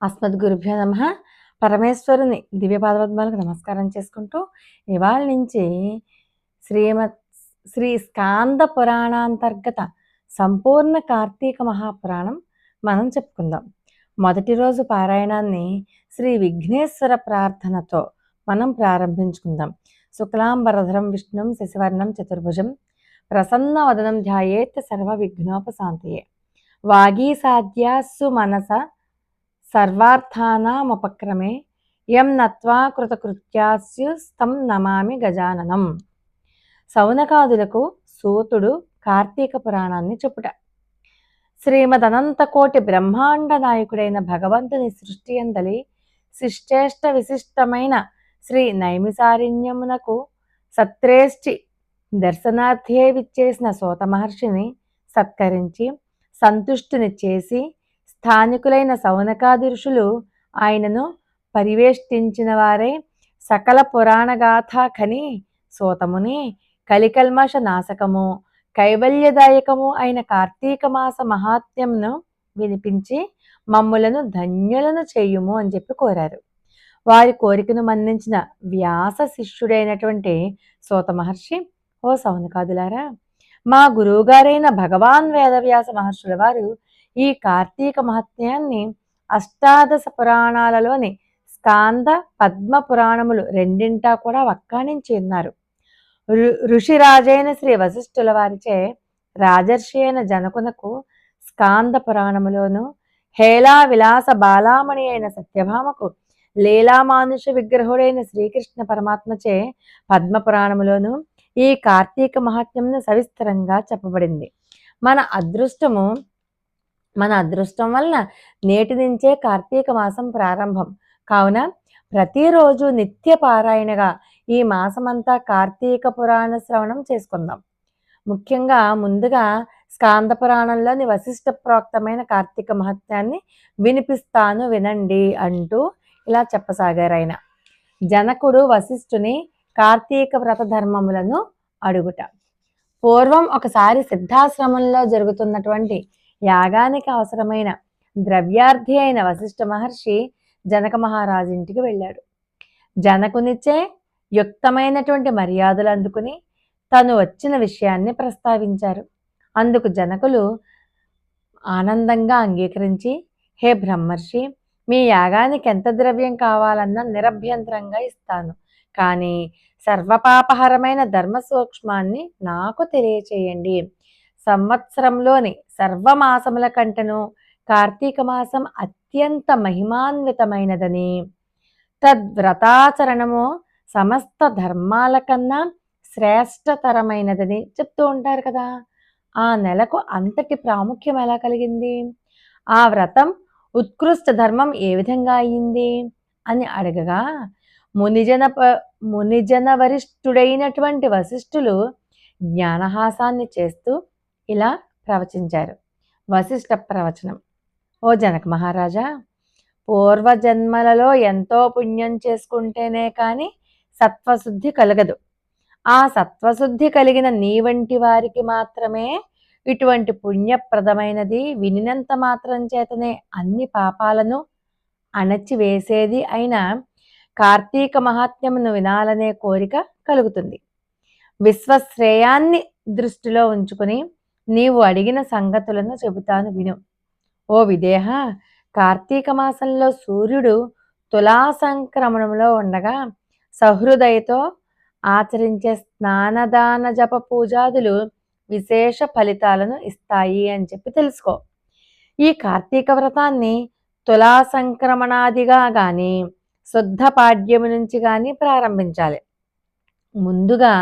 అస్మద్గురుభ్యో నమః. పరమేశ్వరుని దివ్యపాదపద్మాలకు నమస్కారం చేసుకుంటూ ఇవాళ నుంచి శ్రీ స్కాంద పురాణాంతర్గత సంపూర్ణ కార్తీక మహాపురాణం మనం చెప్పుకుందాం. మొదటి రోజు పారాయణాన్ని శ్రీ విఘ్నేశ్వర ప్రార్థనతో మనం ప్రారంభించుకుందాం. శుక్లాంబరధరం విష్ణుం శశివర్ణం చతుర్భుజం ప్రసన్న వదనం ధ్యాయేత్ సర్వ విఘ్నోపశాంతయే. వాగీసాధ్యాస్సు మనస సర్వార్థానాముపక్రమే యం నత్వా కృతకృత్యాస్యు తం నమామి గజాననం. సౌనకాదులకు సూతుడు కార్తీక పురాణాన్ని చెప్పుట. శ్రీమదనంతకోటి బ్రహ్మాండ నాయకుడైన భగవంతుని సృష్టి అందలి శిష్టేష్ట విశిష్టమైన శ్రీ నైమిసారణ్యమునకు సత్రేష్టి దర్శనార్థే విచ్చేసిన సూత మహర్షిని సత్కరించి సంతుష్టుని చేసి స్థానికులైన సౌనకాది ఋషులు ఆయనను పరివేష్టించిన వారే సకల పురాణగాథా ఖని సూతముని కలికల్మష నాశకము కైవల్యదాయకము అయిన కార్తీక మాస మహాత్మ్యంను వినిపించి మమ్ములను ధన్యులను చేయుము అని చెప్పి కోరారు. వారి కోరికను మన్నించిన వ్యాస శిష్యుడైనటువంటి సూత మహర్షి, ఓ సౌనకాదులారా, మా గురువుగారైన భగవాన్ వేదవ్యాస మహర్షుల వారు ఈ కార్తీక మహత్యాన్ని అష్టాదశ పురాణాలలోని స్కాంద పద్మ పురాణములు రెండింటా కూడా వక్కాణించి ఉన్నారు. ఋషిరాజైన శ్రీ వశిష్ఠుల వారిచే రాజర్షి అయిన జనకునకు స్కాంద పురాణములోను, హేలా విలాస బాలామణి అయిన సత్యభామకు లీలామానుష విగ్రహుడైన శ్రీకృష్ణ పరమాత్మచే పద్మ పురాణములోను ఈ కార్తీక మహాత్మ్యమును సవిస్తరంగా చెప్పబడింది. మన అదృష్టం వలన నేటి నుంచే కార్తీక మాసం ప్రారంభం కావున ప్రతిరోజు నిత్య పారాయణగా ఈ మాసమంతా కార్తీక పురాణ శ్రవణం చేసుకుందాం. ముఖ్యంగా ముందుగా స్కాంద పురాణంలోని వశిష్ఠ ప్రోక్తమైన కార్తీక మహత్యాన్ని వినిపిస్తాను వినండి అంటూ ఇలా చెప్పసాగారు ఆయన. జనకుడు వశిష్ఠుని కార్తీక వ్రత ధర్మములను అడుగుట. పూర్వం ఒకసారి సిద్ధాశ్రమంలో జరుగుతున్నటువంటి యాగానికి అవసరమైన ద్రవ్యార్థి అయిన వశిష్ఠ మహర్షి జనక మహారాజు ఇంటికి వెళ్ళాడు. జనకునిచ్చే యుక్తమైనటువంటి మర్యాదలు అందుకుని తను వచ్చిన విషయాన్ని ప్రస్తావించారు. అందుకు జనకులు ఆనందంగా అంగీకరించి, హే బ్రహ్మర్షి, మీ యాగానికి ఎంత ద్రవ్యం కావాలన్నా నిరభ్యంతరంగా ఇస్తాను, కానీ సర్వపాపహరమైన ధర్మ సూక్ష్మాన్ని నాకు తెలియచేయండి. సంవత్సరంలోని సర్వమాసముల కంటను కార్తీక మాసం అత్యంత మహిమాన్వితమైనదని, తద్వ్రతాచరణము సమస్త ధర్మాల కన్నా శ్రేష్టతరమైనదని చెప్తూ ఉంటారు కదా. ఆ నెలకు అంతటి ప్రాముఖ్యం ఎలా కలిగింది? ఆ వ్రతం ఉత్కృష్ట ధర్మం ఏ విధంగా అయింది అని అడగగా, మునిజన వరిష్ఠుడైనటువంటి వశిష్ఠులు జ్ఞానహాసాన్ని చేస్తూ ఇలా ప్రవచించారు. వశిష్ఠ ప్రవచనం. ఓ జనక మహారాజా, పూర్వజన్మలలో ఎంతో పుణ్యం చేసుకుంటేనే కానీ సత్వశుద్ధి కలగదు. ఆ సత్వశుద్ధి కలిగిన నీ వంటి వారికి మాత్రమే ఇటువంటి పుణ్యప్రదమైనది, వినినంత మాత్రం చేతనే అన్ని పాపాలను అణచివేసేది అయిన కార్తీక మహాత్మ్యమును వినాలనే కోరిక కలుగుతుంది. విశ్వశ్రేయాన్ని దృష్టిలో ఉంచుకుని నీవు అడిగిన సంగతులను చెబుతాను విను. ఓ విదేహ, కార్తీక మాసంలో సూర్యుడు తులా సంక్రమణంలో ఉండగా సహృదయతో ఆచరించే స్నానదాన జప పూజాదులు విశేష ఫలితాలను ఇస్తాయి అని చెప్పి తెలుసుకో. ఈ కార్తీక వ్రతాన్ని తులా సంక్రమణాదిగా కానీ శుద్ధ పాడ్యము నుంచి కానీ ప్రారంభించాలి. ముందుగా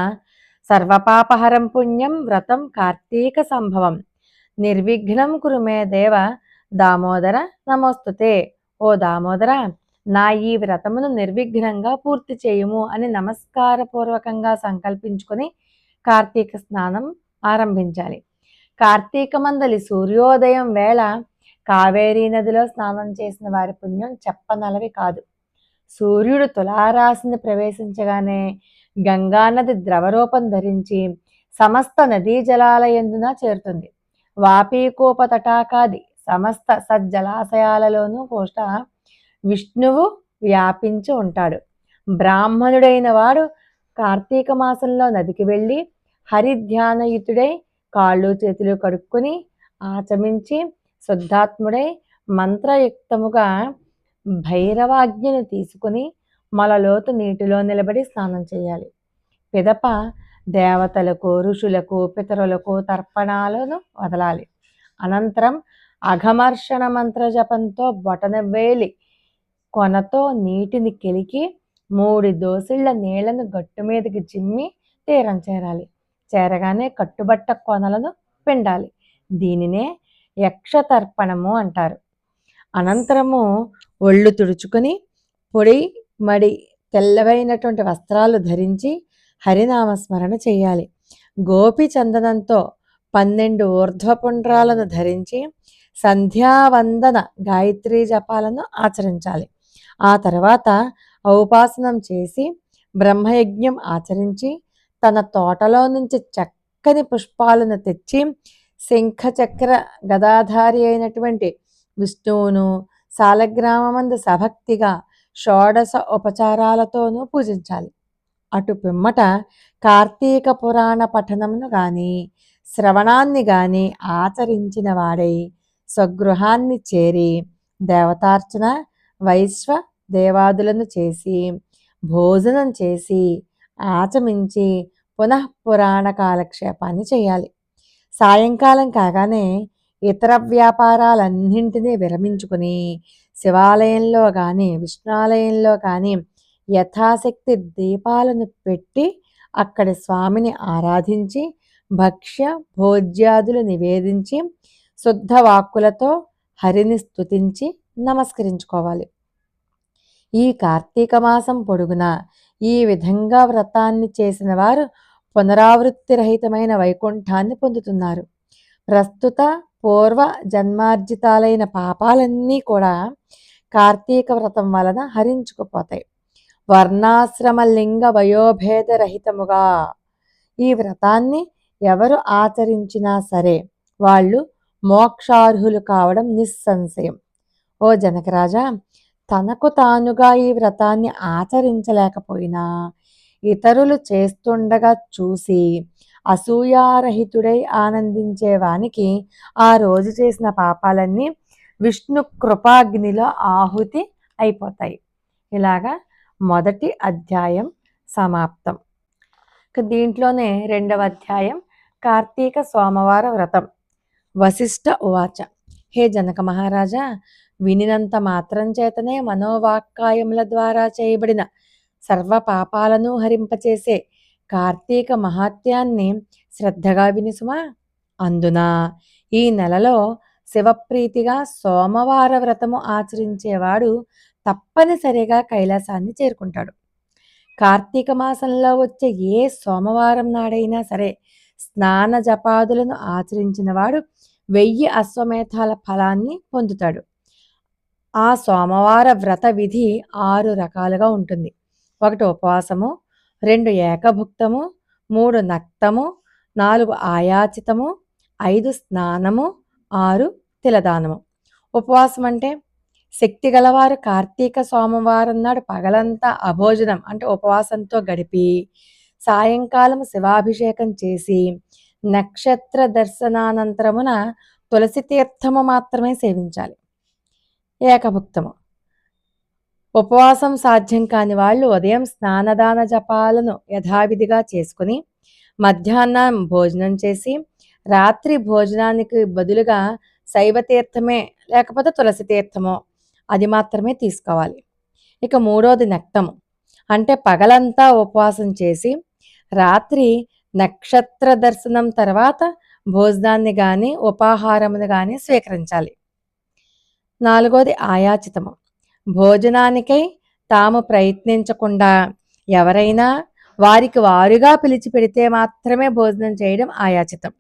సర్వపాపహరం పుణ్యం వ్రతం కార్తీక సంభవం నిర్విఘ్నం కురుమే దేవ దామోదర నమోస్తుతే. ఓ దామోదర, నా ఈ వ్రతమును నిర్విఘ్నంగా పూర్తి చేయుము అని నమస్కారపూర్వకంగా సంకల్పించుకొని కార్తీక స్నానం ఆరంభించాలి. కార్తీక మందలి సూర్యోదయం వేళ కావేరీ నదిలో స్నానం చేసిన వారి పుణ్యం చెప్పనలవి కాదు. సూర్యుడు తులారాశిని ప్రవేశించగానే గంగానది ద్రవరూపం ధరించి సమస్త నదీ జలాల యందున చేరుతుంది. వాపీకూప తటాకాది సమస్త సజ్జలాశయాలలోనూ కూడా విష్ణువు వ్యాపించి ఉంటాడు. బ్రాహ్మణుడైన వాడు కార్తీక మాసంలో నదికి వెళ్ళి హరిధ్యానయుతుడై కాళ్ళు చేతులు కడుక్కొని ఆచమించి శుద్ధాత్ముడై మంత్రయుక్తముగా భైరవాజ్ఞను తీసుకుని మొలలోతు నీటిలో నిలబడి స్నానం చేయాలి. పిదప దేవతలకు, ఋషులకు, పితరులకు తర్పణాలను వదలాలి. అనంతరం అఘమర్షణ మంత్రజపంతో బొటనవేలి కొనతో నీటిని కెలికి 3 దోసిళ్ల నీళ్లను గట్టు మీదకి చిమ్మి తీరం చేరాలి. చేరగానే కట్టుబట్ట కొనలను పిండాలి. దీనినే యక్షతర్పణము అంటారు. అనంతరము ఒళ్ళు తుడుచుకొని పొడి మడి తెల్లవైనటువంటి వస్త్రాలు ధరించి హరినామస్మరణ చేయాలి. గోపి చందనంతో 12 ఊర్ధ్వపుండ్రాలను ధరించి సంధ్యావందన గాయత్రీ జపాలను ఆచరించాలి. ఆ తర్వాత ఔపాసనం చేసి బ్రహ్మయజ్ఞం ఆచరించి తన తోటలో నుంచి చక్కని పుష్పాలను తెచ్చి శంఖచక్ర గదాధారి అయినటువంటి విష్ణువును సాలగ్రామమందు సభక్తిగా షోడశ ఉపచారాలతోనూ పూజించాలి. అటు పిమ్మట కార్తీక పురాణ పఠనమును గాని శ్రవణాన్ని గాని ఆచరించిన వాడై స్వగృహాన్ని చేరి దేవతార్చన వైశ్వ దేవాదులను చేసి భోజనం చేసి ఆచమించి పునఃపురాణ కాలక్షేపాన్ని చేయాలి. సాయంకాలం కాగానే ఇతర వ్యాపారాలన్నింటినీ విరమించుకుని శివాలయంలో కానీ విష్ణుఆలయంలో కానీ యథాశక్తి దీపాలను పెట్టి అక్కడి స్వామిని ఆరాధించి భక్ష్య భోజ్యాదులు నివేదించి శుద్ధ వాక్కులతో హరిని స్తుతించి నమస్కరించుకోవాలి. ఈ కార్తీక మాసం పొడుగునా ఈ విధంగా వ్రతాన్ని చేసిన వారు పునరావృత్తి రహితమైన వైకుంఠాన్ని పొందుతున్నారు. ప్రస్తుత పూర్వ జన్మార్జితాలైన పాపాలన్నీ కూడా కార్తీక వ్రతం వలన హరించుకుపోతాయి. వర్ణాశ్రమ లింగ వయోభేద రహితముగా ఈ వ్రతాన్ని ఎవరు ఆచరించినా సరే వాళ్ళు మోక్షార్హులు కావడం నిస్సంశయం. ఓ జనకరాజా, తనకు తానుగా ఈ వ్రతాన్ని ఆచరించలేకపోయినా ఇతరులు చేస్తుండగా చూసి అసూయారహితుడై ఆనందించేవానికి ఆ రోజు చేసిన పాపాలన్నీ విష్ణు కృపాగ్నిలో ఆహుతి అయిపోతాయి. ఇలాగా మొదటి అధ్యాయం సమాప్తం. దీంట్లోనే రెండవ అధ్యాయం కార్తీక సోమవార వ్రతం. వశిష్ఠ ఉవాచ: హే జనక మహారాజా, వినినంత మాత్రం చేతనే మనోవాక్కాయముల ద్వారా చేయబడిన సర్వ పాపాలను హరింపచేసే కార్తీక మహాత్యాన్ని శ్రద్ధగా వినుసుమా. అందున ఈ నెలలో శివప్రీతిగా సోమవార వ్రతము ఆచరించేవాడు తప్పనిసరిగా కైలాసాన్ని చేరుకుంటాడు. కార్తీక మాసంలో వచ్చే ఏ సోమవారం నాడైనా సరే స్నాన జపాదులను ఆచరించిన వాడు 1000 అశ్వమేధాల ఫలాన్ని పొందుతాడు. ఆ సోమవార వ్రత విధి 6 రకాలుగా ఉంటుంది. 1 ఉపవాసము, 2 ఏకభుక్తము, 3 నక్తము, 4 ఆయాచితము, 5 స్నానము, 6 తిలదానము. ఉపవాసం అంటే శక్తి గలవారు కార్తీక సోమవారం నాడు పగలంతా అభోజనం అంటే ఉపవాసంతో గడిపి సాయంకాలం శివాభిషేకం చేసి నక్షత్ర దర్శనానంతరమున తులసి తీర్థము మాత్రమే సేవించాలి. ఏకభుక్తము ఉపవాసం సాధ్యం కాని వాళ్ళు ఉదయం స్నానదాన జపాలను యథావిధిగా చేసుకుని మధ్యాహ్నం భోజనం చేసి రాత్రి భోజనానికి బదులుగా శైవ తీర్థమే లేకపోతే తులసి తీర్థమో అది మాత్రమే తీసుకోవాలి. ఇక మూడోది నక్తము అంటే పగలంతా ఉపవాసం చేసి రాత్రి నక్షత్ర దర్శనం తర్వాత భోజనాన్ని కానీ ఉపాహారమును కానీ స్వీకరించాలి. 4వది ఆయాచితము. భోజనానికై తాము ప్రయత్నించకుండా ఎవరైనా వారికి వారుగా పిలిచి పెడితే మాత్రమే భోజనం చేయడం ఆయాచితం.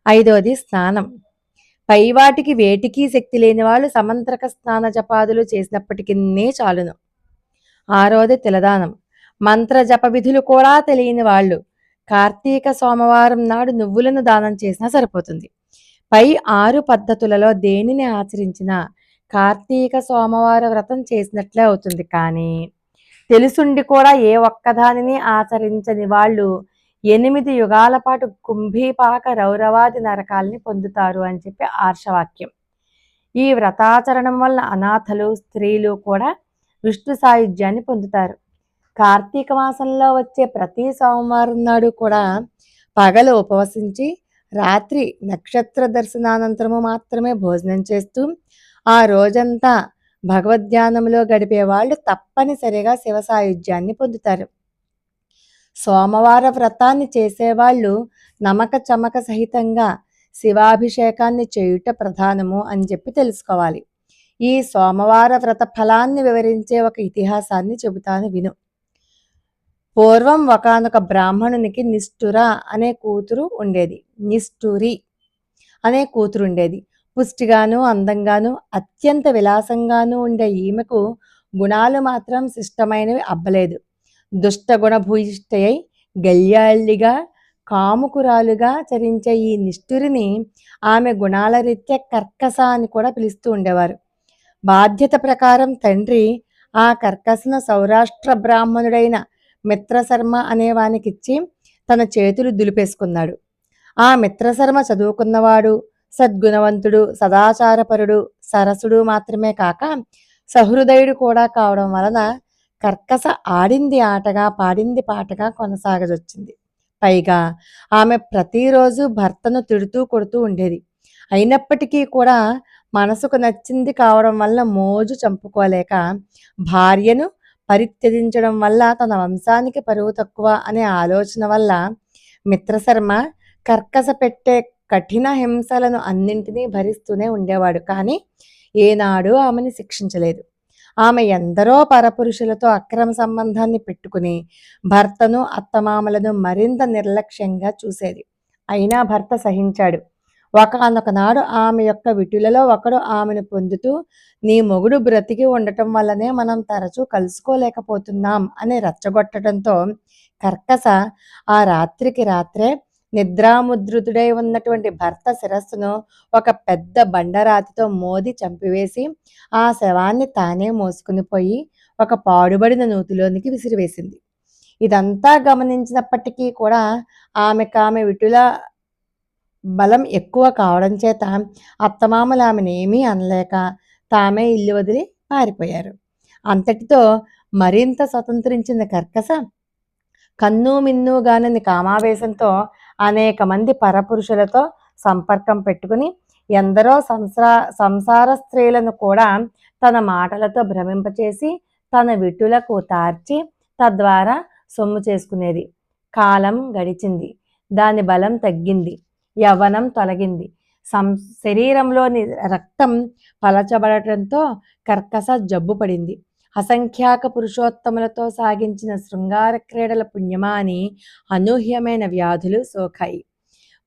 5వది స్నానం. పైవాటికి వేటికి శక్తి లేని వాళ్ళు సమంత్రక స్నాన జపాదులు చేసినప్పటికీ చాలును. 6వది తిలదానం. మంత్ర జప విధులు కూడా తెలియని వాళ్ళు కార్తీక సోమవారం నాడు నువ్వులను దానం చేసినా సరిపోతుంది. పై 6 పద్ధతులలో దేనిని ఆచరించినా కార్తీక సోమవార వ్రతం చేసినట్లే అవుతుంది. కానీ తెలుసుండి కూడా ఏ ఒక్కదానిని ఆచరించని వాళ్ళు 8 యుగాల పాటు కుంభీపాక రౌరవాది నరకాల్ని పొందుతారు అని చెప్పి ఆర్షవాక్యం. ఈ వ్రతాచరణం వల్ల అనాథలు, స్త్రీలు కూడా విష్ణు సాయుధ్యాన్ని పొందుతారు. కార్తీక మాసంలో వచ్చే ప్రతి సోమవారం నాడు కూడా పగలు ఉపవసించి రాత్రి నక్షత్ర దర్శనానంతరము మాత్రమే భోజనం చేస్తూ ఆ రోజంతా భగవద్ధ్యానంలో గడిపే వాళ్ళు తప్పనిసరిగా శివ సాయుధ్యాన్ని పొందుతారు. సోమవార వ్రతాన్ని చేసేవాళ్ళు నమక చమక సహితంగా శివాభిషేకాన్ని చేయుట ప్రధానము అని చెప్పి తెలుసుకోవాలి. ఈ సోమవార వ్రత ఫలాన్ని వివరించే ఒక ఇతిహాసాన్ని చెబుతాను విను. పూర్వం ఒకానొక బ్రాహ్మణునికి నిష్ఠుర అనే కూతురు ఉండేది. నిష్ఠురి అనే కూతురు ఉండేది. పుష్టిగాను, అందంగాను, అత్యంత విలాసంగాను ఉండే ఈమెకు గుణాలు మాత్రం శిష్టమైనవి అబ్బలేదు. దుష్టగుణ భూయిష్టయై గల్యాళిగా, కాముకురాలుగా చరించే ఈ నిష్ఠురిని ఆమె గుణాల రీత్యా కర్కస అని కూడా పిలుస్తూ ఉండేవారు. బాధ్యత ప్రకారం తండ్రి ఆ కర్కసను సౌరాష్ట్ర బ్రాహ్మణుడైన మిత్రశర్మ అనేవానికిచ్చి తన చేతులు దులిపేసుకున్నాడు. ఆ మిత్రశర్మ చదువుకున్నవాడు, సద్గుణవంతుడు, సదాచారపరుడు, సరసుడు మాత్రమే కాక సహృదయుడు కూడా కావడం వలన కర్కస ఆడింది ఆటగా, పాడింది పాటగా కొనసాగజొచ్చింది. పైగా ఆమె ప్రతిరోజు భర్తను తిడుతూ కొడుతూ ఉండేది. అయినప్పటికీ కూడా మనసుకు నచ్చింది కావడం వల్ల మోజు చంపుకోలేక భార్యను పరిత్యజించడం వల్ల తన వంశానికి పరువు తక్కువ అనే ఆలోచన వల్ల మిత్రశర్మ కర్కస పెట్టే కఠిన హింసలను అన్నింటినీ భరిస్తూనే ఉండేవాడు. కానీ ఏనాడు ఆమెని శిక్షించలేదు. ఆమె ఎందరో పరపురుషులతో అక్రమ సంబంధాన్ని పెట్టుకుని భర్తను, అత్తమామలను మరింత నిర్లక్ష్యంగా చూసేది. అయినా భర్త సహించాడు. ఒకానొకనాడు ఆమె యొక్క విటులలో ఒకడు ఆమెను పొందుతూ, నీ మొగుడు బ్రతికి ఉండటం వల్లనే మనం తరచూ కలుసుకోలేకపోతున్నాం అని రెచ్చగొట్టడంతో కర్కస ఆ రాత్రికి రాత్రే నిద్రాముద్రితుడై ఉన్నటువంటి భర్త శిరస్సును ఒక పెద్ద బండరాతితో మోది చంపివేసి ఆ శవాన్ని తానే మోసుకుని పోయి ఒక పాడుబడిన నూతిలోనికి విసిరివేసింది. ఇదంతా గమనించినప్పటికీ కూడా ఆమె విటుల బలం ఎక్కువ కావడం చేత అత్తమామలు ఆమెనేమీ అనలేక తామే ఇల్లు వదిలి పారిపోయారు. అంతటితో మరింత స్వతంత్రించిన కర్కస కన్ను మిన్నుగానని కామావేశంతో అనేక మంది పరపురుషులతో సంపర్కం పెట్టుకుని ఎందరో సంసార స్త్రీలను కూడా తన మాటలతో భ్రమింపచేసి తన విటులకు తార్చి తద్వారా సొమ్ము చేసుకునేది. కాలం గడిచింది. దాని బలం తగ్గింది. యవ్వనం తొలగింది. శరీరంలోని రక్తం పలచబడటంతో కర్కస జబ్బు పడింది. అసంఖ్యాక పురుషోత్తములతో సాగించిన శృంగార క్రీడల పుణ్యమా అని అనూహ్యమైన వ్యాధులు సోకాయి.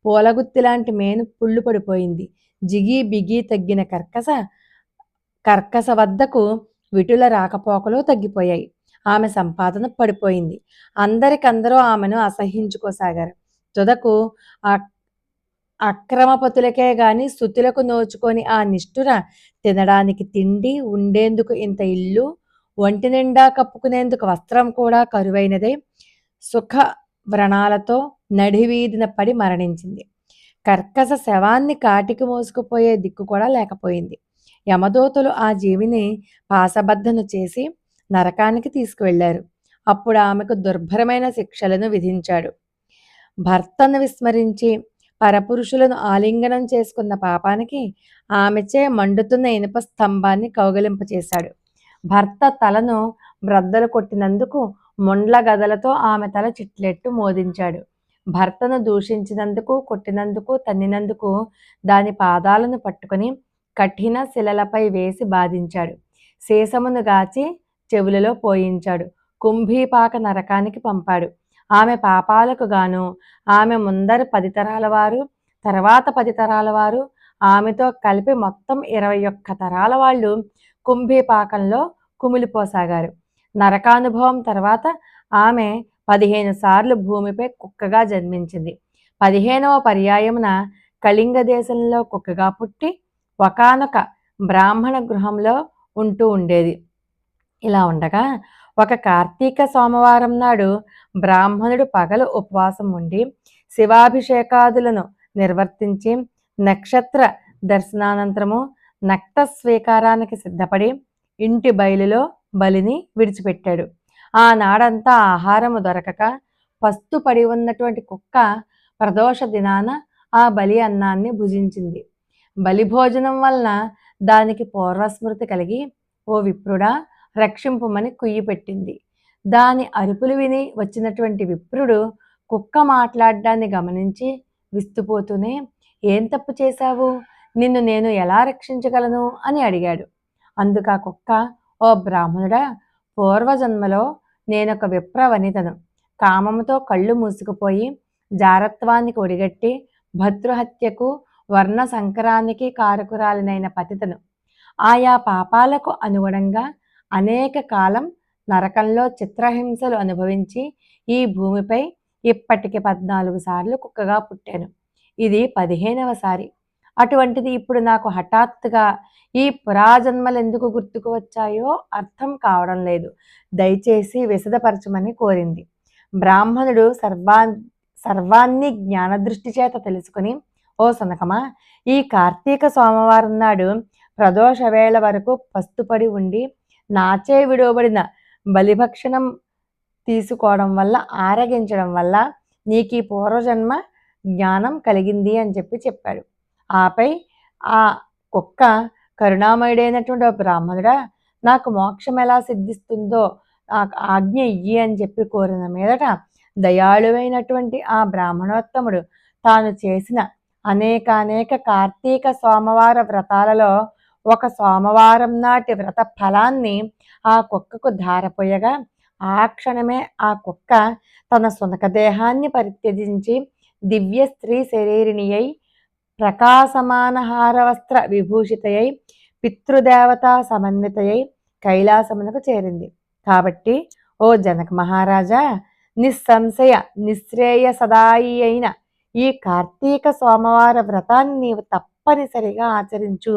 పూలగుత్తిలాంటి మేను పుళ్ళు పడిపోయింది. జిగి బిగి తగ్గిన కర్కస వద్దకు విటుల రాకపోకలు తగ్గిపోయాయి. ఆమె సంపాదన పడిపోయింది. అందరికందరూ ఆమెను అసహ్యించుకోసాగారు. తుదకు అక్రమపతులకే గాని స్తుతులకు నోచుకొని ఆ నిష్ఠుర తినడానికి తిండి, ఉండేందుకు ఇంత ఇల్లు, ఒంటి నిండా కప్పుకునేందుకు వస్త్రం కూడా కరువైనదే సుఖ వ్రణాలతో నడివీధిన పడి మరణించింది. కర్కస శవాన్ని కాటికి మోసుకుపోయే దిక్కు కూడా లేకపోయింది. యమదూతలు ఆ జీవిని పాశబద్ధను చేసి నరకానికి తీసుకువెళ్లారు. అప్పుడు ఆమెకు దుర్భరమైన శిక్షలను విధించాడు. భర్తను విస్మరించి పరపురుషులను ఆలింగనం చేసుకున్న పాపానికి ఆమెచే మండుతున్న ఇనుప స్తంభాన్ని కౌగలింపచేశాడు. భర్త తలను బ్రద్దలు కొట్టినందుకు ముండ్ల గదలతో ఆమె తల చిట్లెట్టు మోదించాడు. భర్తను దూషించినందుకు, కొట్టినందుకు, తన్నినందుకు దాని పాదాలను పట్టుకుని కఠిన శిలలపై వేసి బాధించాడు. శేషమును గాచి చెవులలో పోయించాడు. కుంభీపాక నరకానికి పంపాడు. ఆమె పాపాలకు గాను ఆమె ముందర 10 తరాల వారు, తర్వాత 10 తరాల వారు, ఆమెతో కలిపి మొత్తం 21 తరాల వాళ్ళు కుంభీపాకంలో కుమిలిపోసాగారు. నరకానుభవం తర్వాత ఆమె 15 సార్లు భూమిపై కుక్కగా జన్మించింది. 15వ పర్యాయమున కళింగ దేశంలో కుక్కగా పుట్టి ఒకానొక బ్రాహ్మణ గృహంలో ఉంటూ ఉండేది. ఇలా ఉండగా ఒక కార్తీక సోమవారం నాడు బ్రాహ్మణుడు పగలు ఉపవాసం ఉండి శివాభిషేకాదులను నిర్వర్తించి నక్షత్ర దర్శనానంతరము నక్త స్వీకారానికి సిద్ధపడి ఇంటి బయలులో బలిని విడిచిపెట్టాడు. ఆనాడంతా ఆహారము దొరకక పస్తు పడి ఉన్నటువంటి కుక్క ప్రదోష దినాన ఆ బలి అన్నాన్ని భుజించింది. బలి భోజనం వలన దానికి పూర్వస్మృతి కలిగి, ఓ విప్రుడా రక్షింపుమని కుయ్యి పెట్టింది. దాని అరుపులు విని వచ్చినటువంటి విప్రుడు కుక్క మాట్లాడడాన్ని గమనించి విస్తుపోతూనే, ఏం తప్పు చేశావు, నిన్ను నేను ఎలా రక్షించగలను అని అడిగాడు. అందుకు ఆ కుక్క, ఓ బ్రాహ్మణుడా, పూర్వజన్మలో నేనొక విప్ర వనితను. కామముతో కళ్ళు మూసుకుపోయి జారత్వానికి ఒడిగట్టి భతృహత్యకు వర్ణ సంకరానికి కారకురాలినైన పతితను. ఆయా పాపాలకు అనుగుణంగా అనేక కాలం నరకంలో చిత్రహింసలు అనుభవించి ఈ భూమిపై ఇప్పటికి 14 సార్లు కుక్కగా పుట్టాను. ఇది 15వ సారి. అటువంటిది ఇప్పుడు నాకు హఠాత్తుగా ఈ పురాజన్మలెందుకు గుర్తుకు వచ్చాయో అర్థం కావడం లేదు. దయచేసి విశదపరచమని కోరింది. బ్రాహ్మణుడు సర్వాన్ని జ్ఞానదృష్టి చేత తెలుసుకుని, ఓ సనకమా, ఈ కార్తీక సోమవారం నాడు ప్రదోష వేళ వరకు పస్తుపడి ఉండి నాచే విడవబడిన బలిభక్షణం తీసుకోవడం వల్ల, ఆరగించడం వల్ల నీకు ఈ పూర్వజన్మ జ్ఞానం కలిగింది అని చెప్పాడు. ఆపై ఆ కుక్క, కరుణామయుడైనటువంటి ఒక బ్రాహ్మణుడా, నాకు మోక్షం ఎలా సిద్ధిస్తుందో నాకు ఆజ్ఞ ఇయ్యి అని కోరిన మీదట దయాళువైనటువంటి ఆ బ్రాహ్మణోత్తముడు తాను చేసిన అనేక కార్తీక సోమవార వ్రతాలలో ఒక సోమవారం నాటి వ్రత ఫలాన్ని ఆ కుక్కకు ధారపోయగా ఆ క్షణమే ఆ కుక్క తన సునకదేహాన్ని పరిత్యజించి దివ్య స్త్రీ శరీరిణి అయి ప్రకాశమానహార వస్త్ర విభూషితయై పితృదేవతా సమన్వితయై కైలాసమునకు చేరింది. కాబట్టి ఓ జనక మహారాజా, నిస్సంశయ నిశ్రేయసదాయి అయిన ఈ కార్తీక సోమవార వ్రతాన్ని నీవు తప్పనిసరిగా ఆచరించు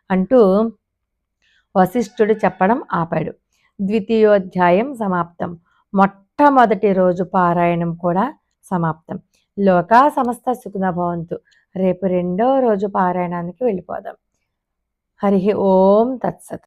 అంటూ వశిష్ఠుడు చెప్పడం ఆపాడు. ద్వితీయోధ్యాయం సమాప్తం. మొట్టమొదటి రోజు పారాయణం కూడా సమాప్తం. లోకా సమస్త సుఖినో భవంతు. రేపు 2వ రోజు పారాయణానికి వెళ్ళిపోదాం. హరి ఓం తత్సత్.